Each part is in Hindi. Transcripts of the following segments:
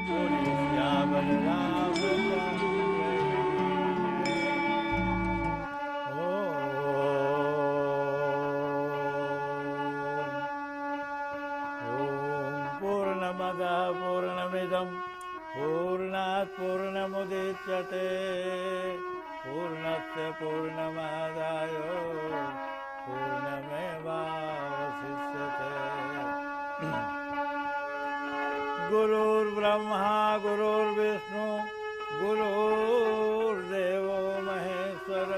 बोलिए सियावर रामचंद्र पूर्णमदः पूर्णमिदं पूर्णात् पूर्णमुदच्यते पूर्णस्य पूर्णमादाय पूर्णमेवावशिष्यते। गुरुर्ब्रह्मा गुरुर्विष्णु गुरुर्देवो महेश्वर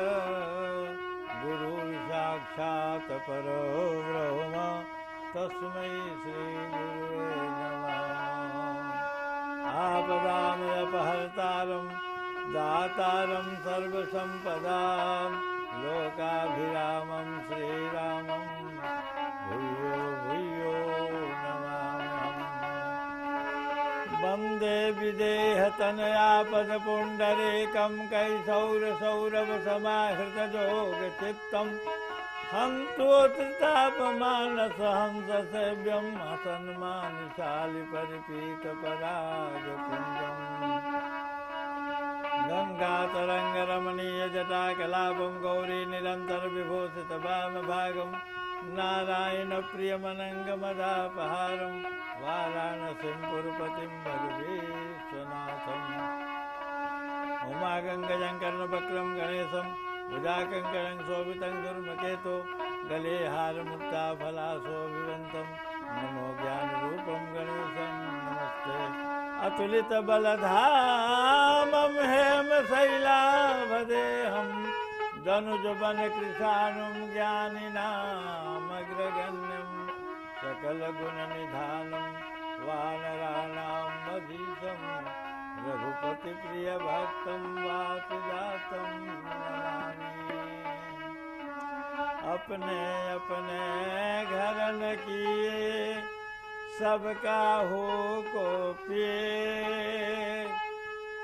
गुरुर्साक्षात् परो ब्रह्म तस्मै श्री गुरुवे नमः। आपदामपहर्तारं दातारं सर्वसंपदां लोकाभिरामं श्रीरामं भूयो भूयो नमाम्यहम्। वन्दे विदेहतनयापदपुण्डरीकं कैसौरसौरभसमाहृतयोगचित्तम् हन्तोत्तापमानसहंससेव्यं हसन्मानिशालिपरिपीतपरागपुञ्जम् गङ्गातरङ्गरमणीयजटाकलापं गौरीनिरन्तरविभूषितवामभागं नारायणप्रियमनङ्गमदापहारं वाराणसीं पुरपतिं भजवीश्वनाथम्। उमागङ्गजं कर्णवक्रं गणेशं भुजाकङ्कणं शोभितं गुरुमकेतो गले हारमुक्ताफलाशोभिवन्तं नमो ज्ञानरूपं गणेशं नमस्ते। अतुलितबलधामं हेमशैलाभदेहं धनुजवनकृशानुं ज्ञानिनामग्रगण्यं सकलगुणनिधानं वानराणां वधीशं रघुपतिप्रियभक्तं वातजातं नमामि। अपने अपने घर न किए सबका हो को पिए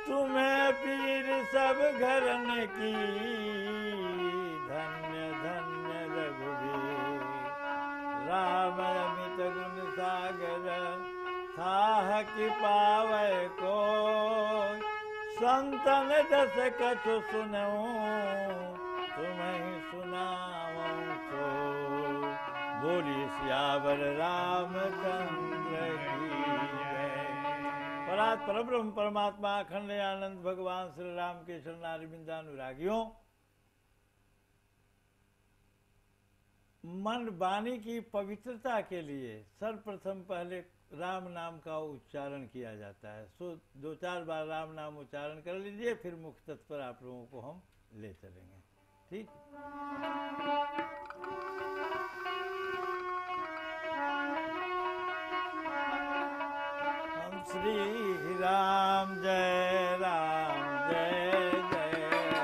तुम्हें पीर सब घर न की धन्य धन्य रघुवीर राम अमित गुण सागर थाह कि पावै को संतन दस कछु सुनऊं तुम्हें सुनाऊं सो। बोली सियावर रामचंद्र की जय। परात परब्रह्म परमात्मा अखंड आनंद भगवान श्री राम के शरणारविंदानुरागियों, मन वाणी की पवित्रता के लिए सर्वप्रथम पहले राम नाम का उच्चारण किया जाता है। सो 2-4 बार राम नाम उच्चारण कर लीजिए, फिर मुख्य तत्व पर आप लोगों को हम ले चलेंगे। ठीक। हम श्री राम जय राम जय जय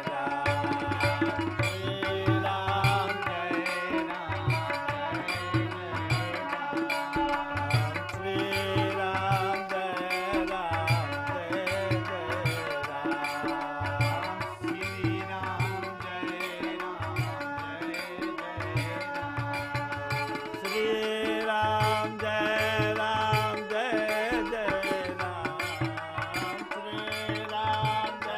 राम श्री राम जय राम जय जय राम श्री राम जय राम जय जय राम श्री राम जय राम जय जय राम श्री राम जय राम जय जय राम श्री राम जय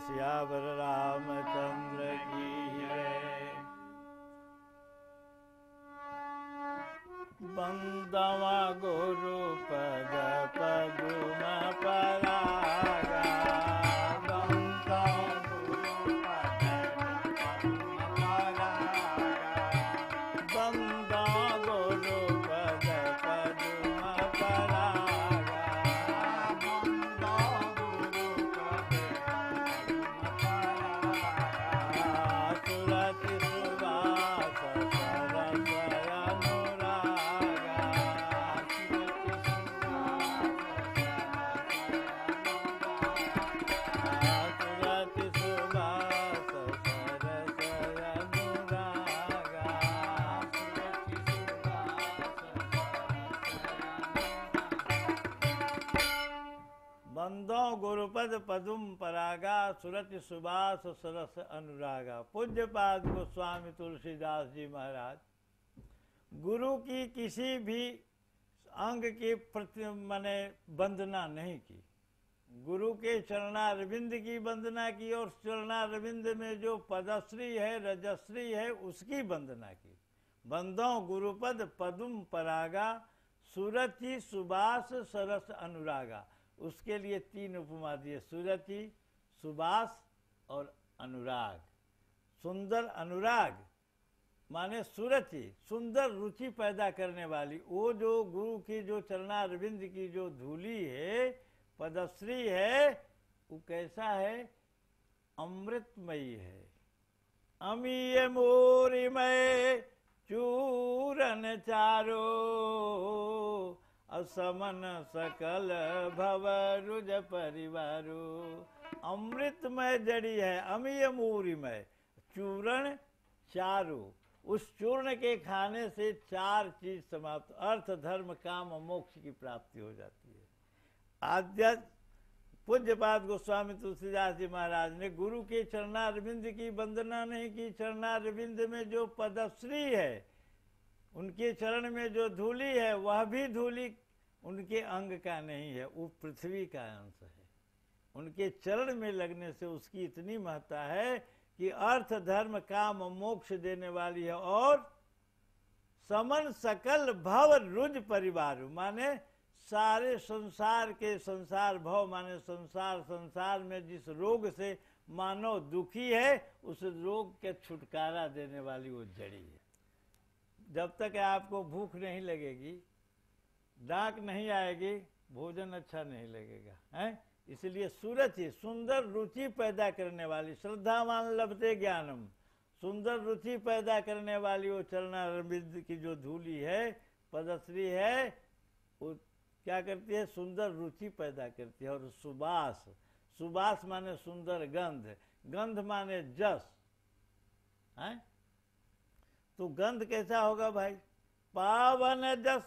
सियावर रामचंद्र की जय। बंदवा गुरु पद पदुम परागा, बंदवा गुरु पद पदुम परागा, बंदवा गुरु पद पदुम परागा, बंदवा गुरु पद पदुम परागा। सुरति सुवास सरस अनुरागा, सुरति सुवास सरस अनुरागा, सुरति बंदो गुरुपद पदुम परागा, सुरति सुबास सरस अनुरागा। पूज्यपाद गोस्वामी तुलसीदास जी महाराज गुरु की किसी भी अंग की प्रति माने वंदना नहीं की, गुरु के चरणारविंद की वंदना की और चरणारविंद में जो पदश्री है रजश्री है उसकी वंदना की। बंदो गुरुपद पदुम परागा, सुरति सुबास सरस अनुरागा। उसके लिए तीन उपमा दिए, सुरति, सुबास और अनुराग। सुंदर अनुराग माने सुरति, सुंदर रुचि पैदा करने वाली। वो जो गुरु की जो चरणारविंद की जो धूली है, पदश्री है, वो कैसा है? अमृतमयी है। अमीय मोरिमय चूरन चारो, असमन सकल भव रुज परिवारो। अमृतमय जड़ी है, अमीय मूरिमय, चूरण चारो। उस चूर्ण के खाने से चार चीज समाप्त, अर्थ धर्म काम और मोक्ष की प्राप्ति हो जाती है। आद्य पूज्यपाद गोस्वामी तुलसीदास जी महाराज ने गुरु के चरणारविंद की वंदना नहीं की। चरणारविंद में जो पदश्री है, उनके चरण में जो धूली है, वह भी धूली उनके अंग का नहीं है, वो पृथ्वी का अंश है। उनके चरण में लगने से उसकी इतनी महत्ता है कि अर्थ धर्म काम मोक्ष देने वाली है। और समन सकल भव रुज परिवार, माने सारे संसार के, संसार भव माने संसार में जिस रोग से मानव दुखी है, उस रोग के छुटकारा देने वाली वो जड़ी है। जब तक आपको भूख नहीं लगेगी, डाक नहीं आएगी, भोजन अच्छा नहीं लगेगा, है? इसलिए सुरति, सुंदर रुचि पैदा करने वाली, श्रद्धावान लभते ज्ञानम, सुंदर रुचि पैदा करने वाली वो चरणारविंद की जो धूली है, पदश्री है, वो क्या करती है? सुंदर रुचि पैदा करती है। और सुबास, सुबास माने सुंदर गंध, गंध माने जस, है? तो गंध कैसा होगा भाई? पावन जस,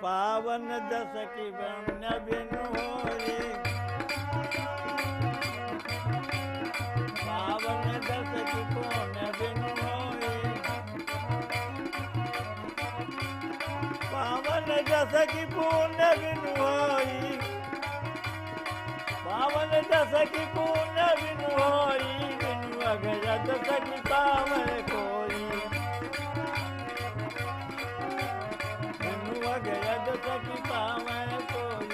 पावन जस की वन्य बिनु होई, पावन जस की पुण्य बिनु होई, पावन जस की पुण्य बिनु होई, पावन जस की पुण्य बिनु होई, बिनु अगज सखी पावन कोई, सखी पावै कोई,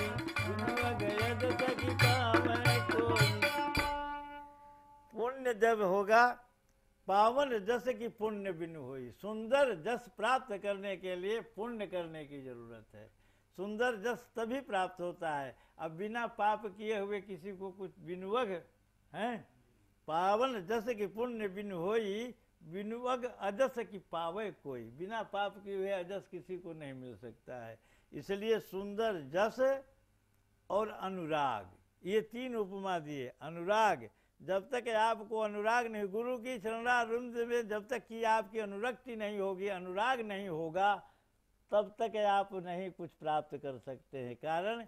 गयद सखी पावै कोई। पुण्य जब होगा, पावन जस की पुण्य बिनु होई। सुंदर जस प्राप्त करने के लिए पुण्य करने की जरूरत है। सुंदर जस तभी प्राप्त होता है। अब बिना पाप किए हुए किसी को कुछ बिनुवग है? पावन जस की पुण्य बिनु होई, बिनुवग अजस की पावे कोई। बिना पाप किए हुए अजस किसी को नहीं मिल सकता है। इसलिए सुंदर जस और अनुराग, ये तीन उपमा दिए। अनुराग, जब तक आपको अनुराग नहीं, गुरु की चरणारविंद में जब तक कि आपकी अनुरक्ति नहीं होगी, अनुराग नहीं होगा, तब तक आप नहीं कुछ प्राप्त कर सकते हैं। कारण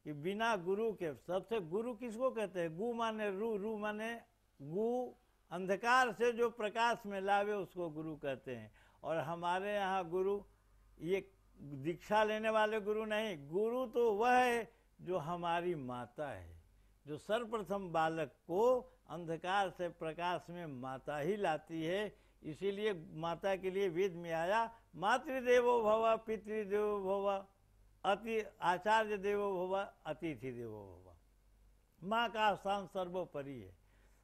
कि बिना गुरु के, सबसे गुरु किसको कहते हैं? गु माने रू, रू माने गु, अंधकार से जो प्रकाश में लावे उसको गुरु कहते हैं। और हमारे यहाँ गुरु ये दीक्षा लेने वाले गुरु नहीं, गुरु तो वह है जो हमारी माता है, जो सर्वप्रथम बालक को अंधकार से प्रकाश में माता ही लाती है। इसीलिए माता के लिए वेद में आया मातृदेवो भव, पितृदेवो भव, आचार्य देवो भव, अतिथि देवो भव। माँ का स्थान सर्वोपरि है,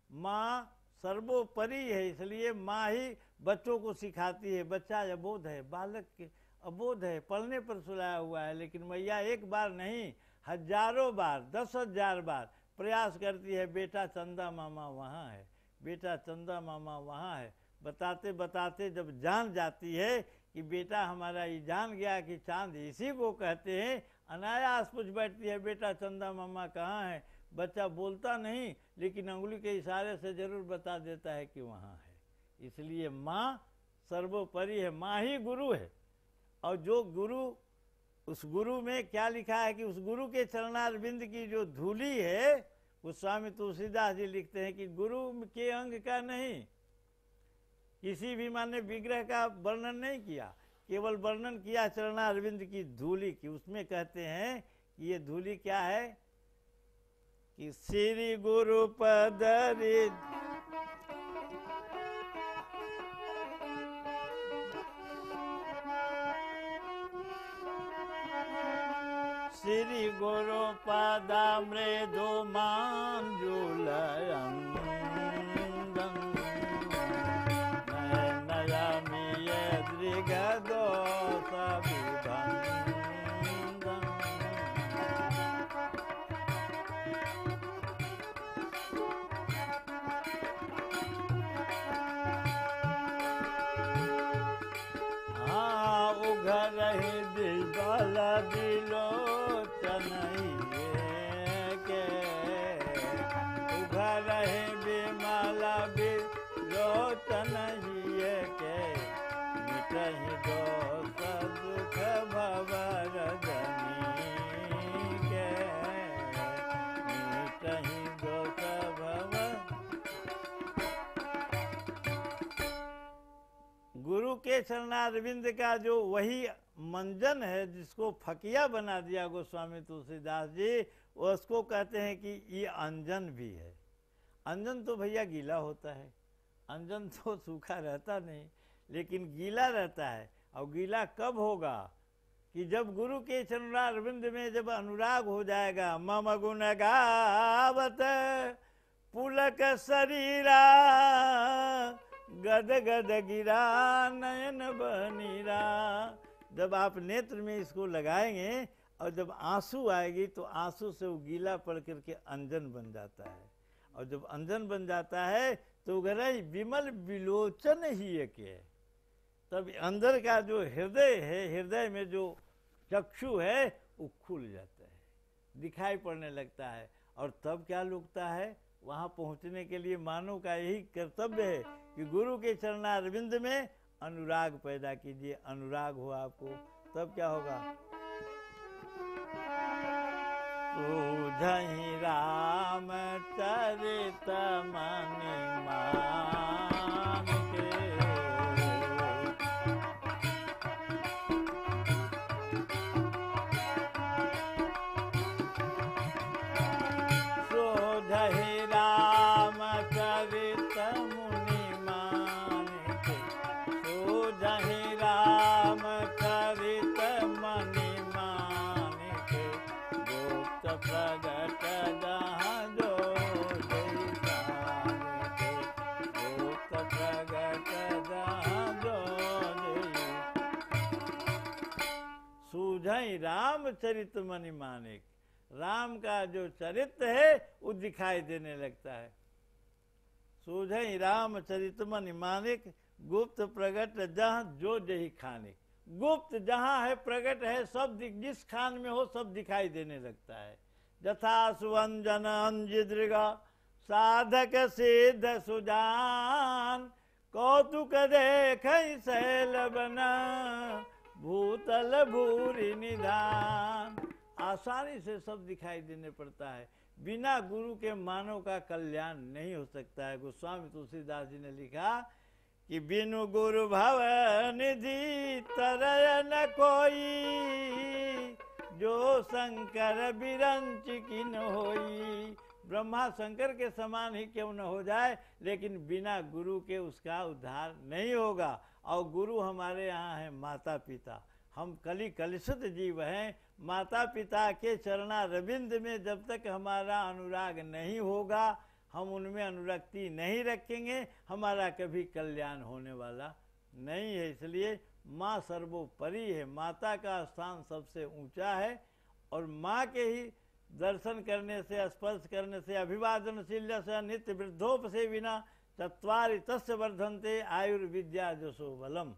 माँ सर्वोपरि है, इसलिए माँ ही बच्चों को सिखाती है। बच्चा अबोध है, बालक के अबोध है, पढ़ने पर सुलाया हुआ है, लेकिन मैया एक बार नहीं हजारों बार, 10,000 बार प्रयास करती है, बेटा चंदा मामा वहाँ है, बेटा चंदा मामा वहाँ है। बताते बताते जब जान जाती है कि बेटा हमारा ये जान गया कि चांद इसी को कहते हैं, अनायास पूछ बैठती है बेटा चंदा मामा कहाँ है। बच्चा बोलता नहीं, लेकिन अंगुली के इशारे से जरूर बता देता है कि वहाँ है। इसलिए माँ सर्वोपरि है, माँ ही गुरु है। और जो गुरु, उस गुरु में क्या लिखा है कि उस गुरु के चरणारविंद की जो धूली है, वो स्वामी तुलसीदास जी लिखते हैं कि गुरु के अंग का नहीं, किसी भी माने विग्रह का वर्णन नहीं किया, केवल वर्णन किया चरणारविंद की धूली की। उसमें कहते हैं कि ये धूली क्या है कि श्री गुरु पदरि, श्री गुरु पदामृदु मांजुलयम् नयनयामि दृगदोषविभम्। उघरहि दिल बिलोचन के, उघरहि विमल बिलोचन के, मिटहि दोष दुख भवर जनी के, मिटहि दोष भवर। गुरु के चरणारविंद का जो वही मंजन है, जिसको फकिया बना दिया गोस्वामी तुलसीदास जी, उसको कहते हैं कि ये अंजन भी है। अंजन तो भैया गीला होता है, अंजन तो सूखा रहता नहीं, लेकिन गीला रहता है। और गीला कब होगा कि जब गुरु के चरणारविंद में जब अनुराग हो जाएगा। मम गुण गावत पुलक शरीरा, गद गद गिरा नयन बनीरा। जब आप नेत्र में इसको लगाएंगे और जब आंसू आएगी तो आंसू से वो गीला पड़ करके अंजन बन जाता है। और जब अंजन बन जाता है तो गरई विमल विलोचन ही एक है। तब अंदर का जो हृदय है, हृदय में जो चक्षु है वो खुल जाता है, दिखाई पड़ने लगता है। और तब क्या लुकता है, वहाँ पहुँचने के लिए मानव का यही कर्तव्य है कि गुरु के चरणारविंद में अनुराग पैदा कीजिए। अनुराग हो आपको, तब क्या होगा। सूझहि राम चरित मनि मान के, सूझहि राम चरित मुनि मान के, सूझहि राम चरित मनि मान के, गुप्त प्रगट जहाँ जो जैसान के, गुप्त प्रगट जहाँ जो सूझहि रामचरित मनि मानिक। राम का जो चरित्र है वो दिखाई देने लगता है। सूझहि रामचरित मनि मानिक, गुप्त प्रगट जहाँ जो जही खानिक। गुप्त जहाँ है, प्रगट है, सब जिस खान में हो सब दिखाई देने लगता है। जथा सुवंजन अंजिद्रिगा, साधक सिद्ध सुजान, कौतुक देख शैल बना, भूतल भूरि निधान। आसानी से सब दिखाई देने पड़ता है। बिना गुरु के मानव का कल्याण नहीं हो सकता है। गोस्वामी तुलसीदास जी ने लिखा कि बिनु गुरु भव निधि तरय न कोई, जो शंकर बिरंच किन होई, ब्रह्मा शंकर के समान ही क्यों न हो जाए, लेकिन बिना गुरु के उसका उद्धार नहीं होगा। और गुरु हमारे यहाँ है माता पिता। हम कलिशुद्ध जीव हैं। माता पिता के चरणारविंद में जब तक हमारा अनुराग नहीं होगा, हम उनमें अनुरक्ति नहीं रखेंगे, हमारा कभी कल्याण होने वाला नहीं है। इसलिए माँ सर्वोपरि है। माता का स्थान सबसे ऊंचा है। और माँ के ही दर्शन करने से, स्पर्श करने से, अभिवादनशील्य से नित्य वृद्धोपसे विना चत्वारि तस्य वर्धन्ते आयुर्विद्या जसो बलम।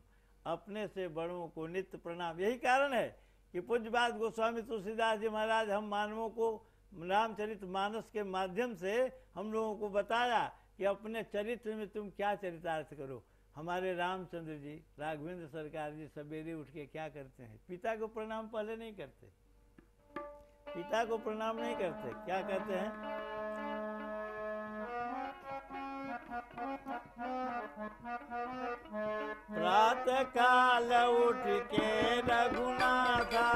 अपने से बड़ों को नित्य प्रणाम। यही कारण है कि पूज्यपाद गोस्वामी तुलसीदास जी महाराज हम मानवों को रामचरित मानस के माध्यम से हम लोगों को बताया कि अपने चरित्र में तुम क्या चरितार्थ करो। हमारे रामचंद्र जी, राघवेंद्र सरकार जी सवेरे उठ के क्या करते हैं? पिता को प्रणाम पहले नहीं करते, पिता को प्रणाम नहीं करते। क्या कहते हैं? प्रातः काल उठ के रघुनाथा,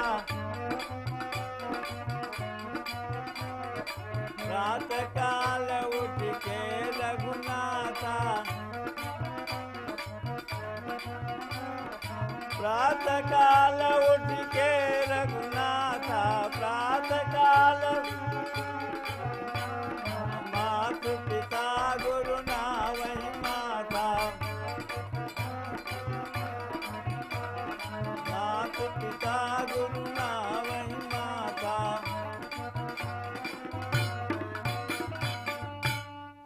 प्रातः काल उठ के रघुनाथा, प्रातः काल उठ के रघुनाथा, प्रातः काल मात पिता गुरु नावहि माता, मात पिता गुरु नावहि माता।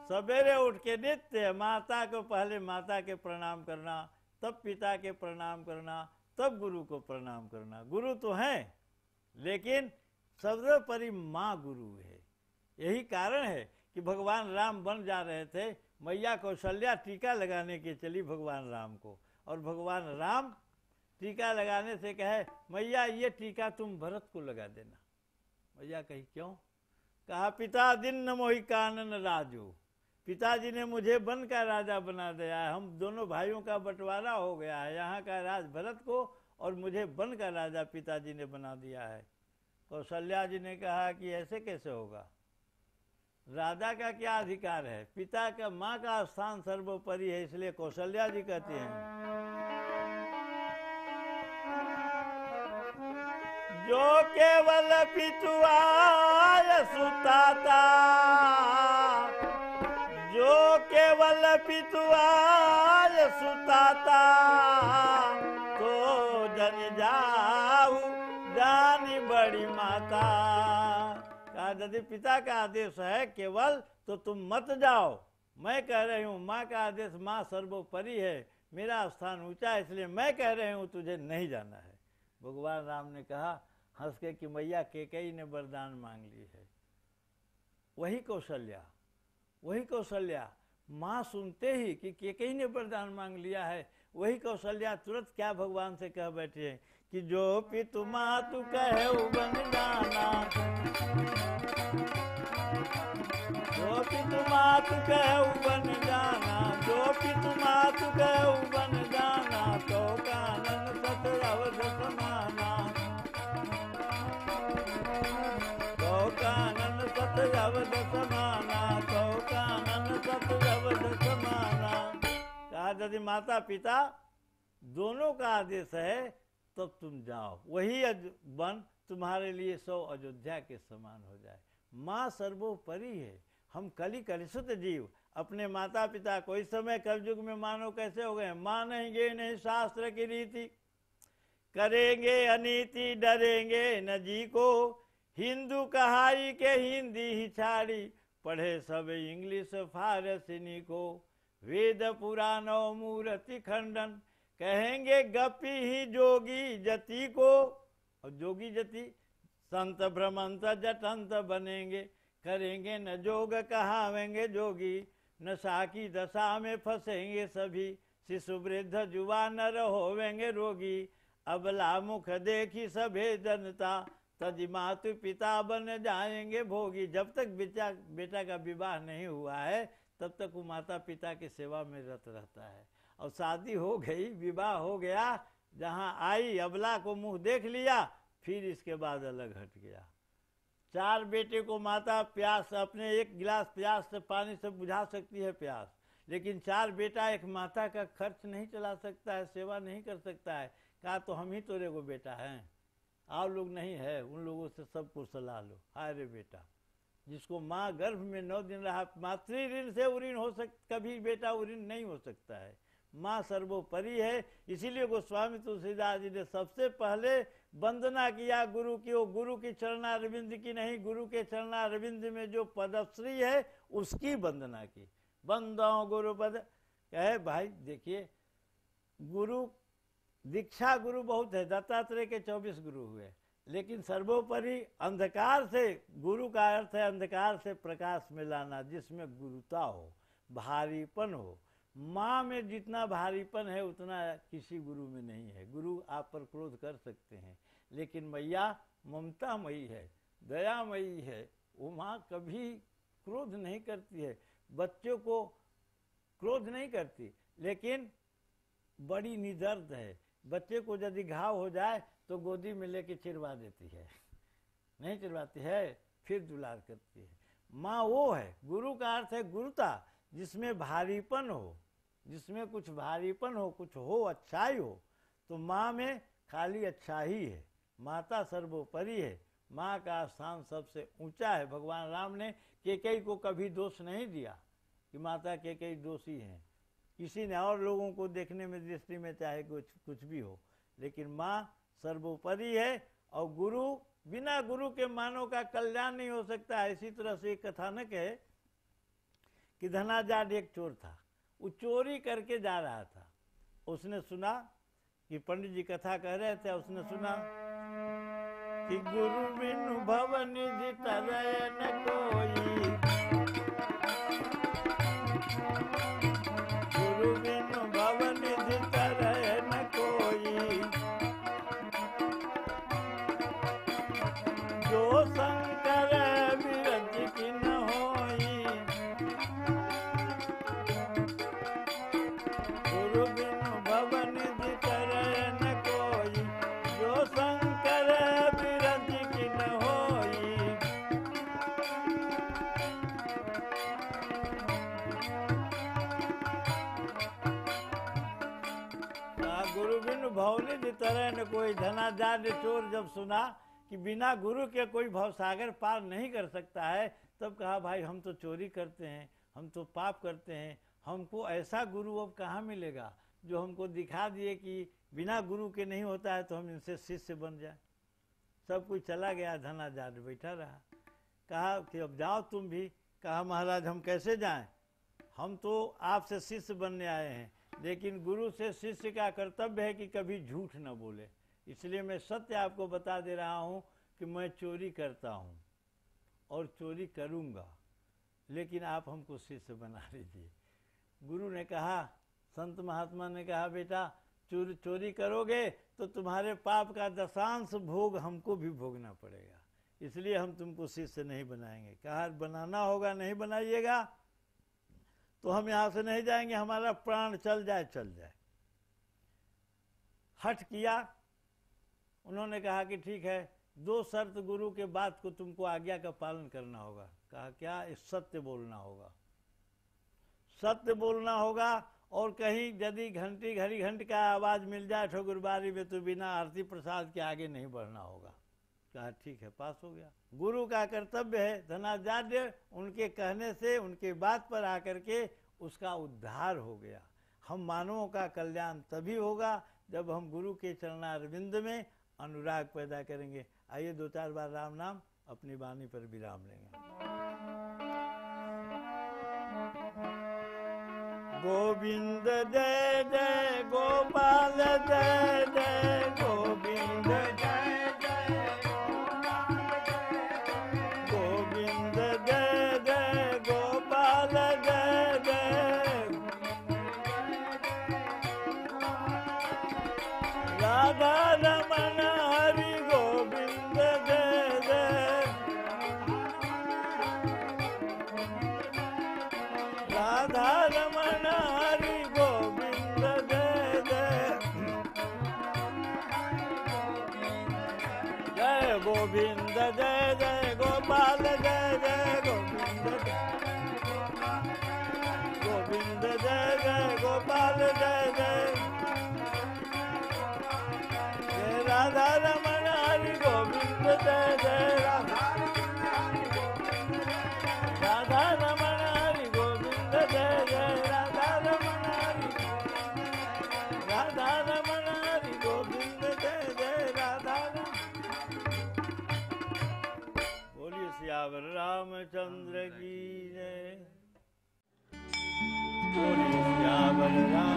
सवेरे उठ के नित्य माता को पहले माता के प्रणाम करना, तब पिता के प्रणाम करना, तब गुरु को प्रणाम करना। गुरु तो हैं, लेकिन सर्वोपरि माँ गुरु है। यही कारण है कि भगवान राम बन जा रहे थे, मैया कौशल्या टीका लगाने के चली भगवान राम को, और भगवान राम टीका लगाने से कहे, मैया ये टीका तुम भरत को लगा देना। मैया कही क्यों? कहा, पिता दिन मोहि कानन राजू, पिताजी ने मुझे बन का राजा बना दिया है। हम दोनों भाइयों का बंटवारा हो गया है, यहाँ का राज भरत को और मुझे बन का राजा पिताजी ने बना दिया है। कौशल्या जी ने कहा कि ऐसे कैसे होगा? राजा का क्या अधिकार है? पिता का, माँ का स्थान सर्वोपरि है। इसलिए कौशल्या जी कहती हैं, जो केवल पितुआय सुताता, जो केवल पितुआय सुताता, तो जन जाऊ जानी बड़ी माता। कहा, यदि पिता का आदेश है केवल, तो तुम मत जाओ। मैं कह रही हूँ, माँ का आदेश, माँ सर्वोपरि है, मेरा स्थान ऊंचा है, इसलिए मैं कह रही हूँ तुझे नहीं जाना है। भगवान राम ने कहा हंस के कि मैया कैकेयी ने वरदान मांग ली है। वही कौशल्या, वही कौशल्या, माँ सुनते ही कि कैकेयी ने वरदान मांग लिया है, वही कौशल्या तुरंत क्या भगवान से कह बैठी है कि जो पितु मातु कहे बन जाना, जो पितु मातु कहे बन जाना, जो पितु मातु कहे बन जाना, तो कानन सत अवध समाना, तो कानन सत अवध समाना, तो कानन सत अवध समाना। कहा, यदि माता पिता दोनों का आदेश है तब तुम जाओ, वही वन तुम्हारे लिए 100 अयोध्या के समान हो जाए। माँ सर्वोपरि है। हम कलिशुद्ध जीव अपने माता पिता को, इस समय कलयुग में मानो कैसे हो गए, मानेंगे नहीं शास्त्र की रीति, करेंगे अनीति डरेंगे न जी को, हिंदू कहाई के हिंदी ही छाड़ी, पढ़े सब इंग्लिश फारसी को, वेद पुराणों मूर्ति खंडन, कहेंगे गपी ही जोगी जति को, और जोगी जति संत भ्रमंत जटंत बनेंगे, करेंगे न जोग कहावेंगे जोगी, नशा की दशा में फंसेंगे सभी, शिशु वृद्ध जुवा नर होवेंगे रोगी, अबला मुख देखी सभे जनता, तज मातु पिता बन जाएंगे भोगी। जब तक बेटा का विवाह नहीं हुआ है तब तक वो माता पिता की सेवा में रत रहता है, और शादी हो गई, विवाह हो गया, जहाँ आई अबला को मुंह देख लिया, फिर इसके बाद अलग हट गया। 4 बेटे को माता प्यास अपने एक गिलास प्यास से पानी से बुझा सकती है प्यास, लेकिन 4 बेटा एक माता का खर्च नहीं चला सकता है, सेवा नहीं कर सकता है। कहा तो हम ही तो रेगो बेटा हैं, आप लोग नहीं है, उन लोगों से सबको सलाह लो। हाय रे बेटा, जिसको माँ गर्भ में 9 दिन रहा, मातृ ऋण से उऋण हो कभी बेटा उऋण नहीं हो सकता है। माँ सर्वोपरि है। इसीलिए गोस्वामी तुलसीदास जी ने सबसे पहले वंदना किया गुरु की, वो गुरु की चरणारविंद की नहीं, गुरु के चरणारविंद में जो पदश्री है उसकी वंदना की। वंदो गुरु पद कहे भाई देखिए, गुरु दीक्षा गुरु बहुत है, दत्तात्रेय के 24 गुरु हुए, लेकिन सर्वोपरि अंधकार से, गुरु का अर्थ है अंधकार से प्रकाश में लाना, जिसमें गुरुता हो, भारीपन हो। माँ में जितना भारीपन है उतना किसी गुरु में नहीं है। गुरु आप पर क्रोध कर सकते हैं, लेकिन मैया ममतामयी है, दयामयी है। वो माँ कभी क्रोध नहीं करती है, बच्चों को क्रोध नहीं करती, लेकिन बड़ी निदर्द है। बच्चे को यदि घाव हो जाए तो गोदी में लेके चिरवा देती है, नहीं चिरवाती है, फिर दुलार करती है। माँ वो है। गुरु का अर्थ है गुरुता, जिसमें भारीपन हो, जिसमें कुछ भारीपन हो, कुछ हो, अच्छाई हो। तो माँ में खाली अच्छा ही है। माता सर्वोपरि है। माँ का स्थान सबसे ऊंचा है। भगवान राम ने कैकेयी को कभी दोष नहीं दिया कि माता कैकेयी दोषी हैं। किसी ने और लोगों को देखने में दृष्टि में चाहे कुछ भी हो, लेकिन माँ सर्वोपरि है। और गुरु, बिना गुरु के मानव का कल्याण नहीं हो सकता। इसी तरह से एक कथानक है कि धनाजाड एक चोर था, वो चोरी करके जा रहा था। उसने सुना कि पंडित जी कथा कह रहे थे, उसने सुना कि गुरु बिनु भवन निधि तरय न कोई, गुरु बिनु भवन निधि तरय न कोई, जो शंकर विरज की न होई, गुरु बिनु भवन निधि तरय न कोई, जो शंकर विरज की न होई। गुरु बिनु भवनिधि तरय न कोई। धनाजाड चोर जब सुना कि बिना गुरु के कोई भवसागर पार नहीं कर सकता है, तब कहा भाई हम तो चोरी करते हैं, हम तो पाप करते हैं, हमको ऐसा गुरु अब कहाँ मिलेगा जो हमको दिखा दिए कि बिना गुरु के नहीं होता है, तो हम इनसे शिष्य बन जाए। सब कुछ चला गया, धनाजाड बैठा रहा। कहा कि अब जाओ तुम भी। कहा महाराज हम कैसे जाएं, हम तो आपसे शिष्य बनने आए हैं, लेकिन गुरु से शिष्य का कर्तव्य है कि कभी झूठ न बोले। इसलिए मैं सत्य आपको बता दे रहा हूँ कि मैं चोरी करता हूँ और चोरी करूँगा, लेकिन आप हमको शिष्य बना लीजिए। गुरु ने कहा, संत महात्मा ने कहा बेटा चोरी करोगे तो तुम्हारे पाप का दशांश भोग हमको भी भोगना पड़ेगा, इसलिए हम तुमको शिष्य नहीं बनाएंगे। कहा बनाना होगा, नहीं बनाइएगा तो हम यहाँ से नहीं जाएंगे, हमारा प्राण चल जाए चल जाए। हठ किया। उन्होंने कहा कि ठीक है, 2 शर्त गुरु के बात को तुमको आज्ञा का पालन करना होगा। कहा क्या? सत्य बोलना होगा, सत्य बोलना होगा। और कहीं यदि घंटी घड़ी घंट का आवाज़ मिल जाए ठकुरबारी में तो बिना आरती प्रसाद के आगे नहीं बढ़ना होगा। कहा ठीक है, पास हो गया। गुरु का कर्तव्य है। धनाजाड उनके कहने से, उनके बात पर आकर के उसका उद्धार हो गया। हम मानवों का कल्याण तभी होगा जब हम गुरु के चरणारविंद में अनुराग पैदा करेंगे। आइए 2-4 बार राम नाम अपनी वाणी पर विराम लेंगे। गोविंद जय जय गोपाल जय जय, गोविंद जय जय गोविंद जय जय गोपाल जय जय, राधा रमन हरि गोविंद जय जय, राधा रमन हरि गोविंद जय जय, जय गोविंद जय जय गोविंद। गोपाल जय जय गोविंद गोविंद जय जय गोपाल जय जय जय राधा रमण हरि गोविंद जय जय राधा रमण हरि गोविंद जय जय राधा रमण हरि गोविंद जय जय राधा बोलिए सियावर रामचंद्र की जय बोलिए सियावर राम